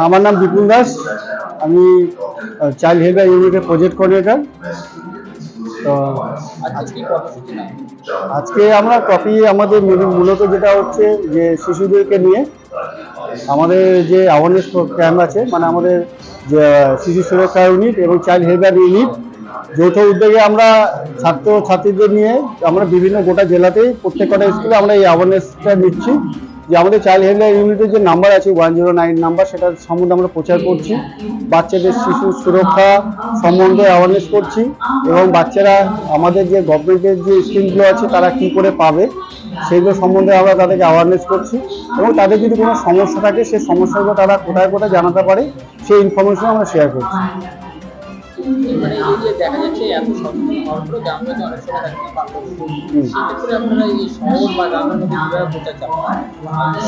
আমার নাম বিপুল দাস, আমি চাইল্ড হেলথ ইউনিটের প্রজেক্ট কোঅর্ডিনেটর। তো আজকে আমরা কপি আমাদের মূলত যেটা হচ্ছে যে শিশুদেরকে নিয়ে আমাদের যে অ্যাওয়ারনেস ক্যাম্প আছে, মানে আমাদের যে শিশু সুরক্ষা ইউনিট এবং চাইল্ড হেলথ ইউনিট যৌথ উদ্যোগে আমরা ছাত্রছাত্রীদের নিয়ে আমরা বিভিন্ন গোটা জেলাতেই প্রত্যেকটা স্কুলে আমরা এই অ্যাওয়ারনেসটা নিচ্ছি যে আমাদের চাইল্ড হেলথ ইউনিটের যে নাম্বার আছে 109 নাম্বার, সেটার সম্বন্ধে আমরা প্রচার করছি। বাচ্চাদের শিশু সুরক্ষা সম্বন্ধে অ্যাওয়ারনেস করছি এবং বাচ্চারা আমাদের যে গভর্নমেন্টের যে স্কিমগুলো আছে তারা কি করে পাবে সেইগুলো সম্বন্ধে আমরা তাদেরকে অ্যাওয়ারনেস করছি এবং তাদের যদি কোনো সমস্যা থাকে সেই সমস্যাগুলো তারা কোথায় কোথায় জানাতে পারে সেই ইনফরমেশন আমরা শেয়ার করছি। মানে এই যে দেখা যাচ্ছে এত সচেতন হওয়ার পরে গ্রামে অনেক সময় সেক্ষেত্রে আপনারা এই শহর বা গ্রামের মধ্যে কীভাবে প্রচার চালান?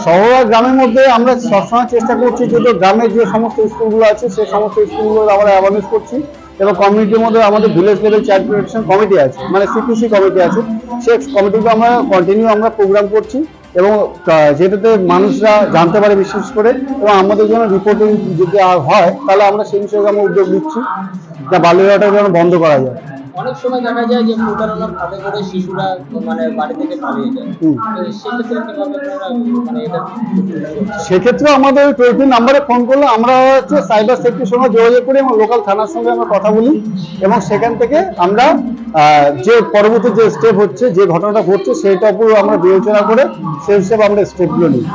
শহর আর গ্রামের মধ্যে আমরা সবসময় চেষ্টা করছি যে গ্রামের যে সমস্ত স্কুলগুলো আছে সেই সমস্ত স্কুলগুলো আমরা অ্যাওয়ারনেস করছি এবং কমিউনিটির মধ্যে আমাদের village level child protection committee আছে, মানে সিপিসি কমিটি আছে, সেই কমিটিকে আমরা কন্টিনিউ আমরা প্রোগ্রাম করছি এবং যেটাতে মানুষরা জানতে পারে বিশেষ করে, এবং আমাদের জন্য রিপোর্টিং যদি হয় তাহলে আমরা সেই বিষয়ে আমরা উদ্যোগ নিচ্ছি যা বাল্য বিবাহটা যেন বন্ধ করা যায়। অনেক সময় দেখা যায় যে প্রতারণার ফাঁদে করে শিশুরা মানে বাড়ি থেকে পালিয়ে যায়, সেক্ষেত্রে কিভাবে আপনারা মানে এটা? সেক্ষেত্রে আমাদের টোল ফ্রি নাম্বারে ফোন করলে আমরা হচ্ছে সাইবার সেফটির সঙ্গে যোগাযোগ করি এবং লোকাল থানার সঙ্গে আমরা কথা বলি এবং সেখান থেকে আমরা যে পরবর্তী যে স্টেপ হচ্ছে, যে ঘটনাটা ঘটছে সেইটার উপর আমরা বিবেচনা করে সেই হিসেবে আমরা স্টেপগুলো নিই।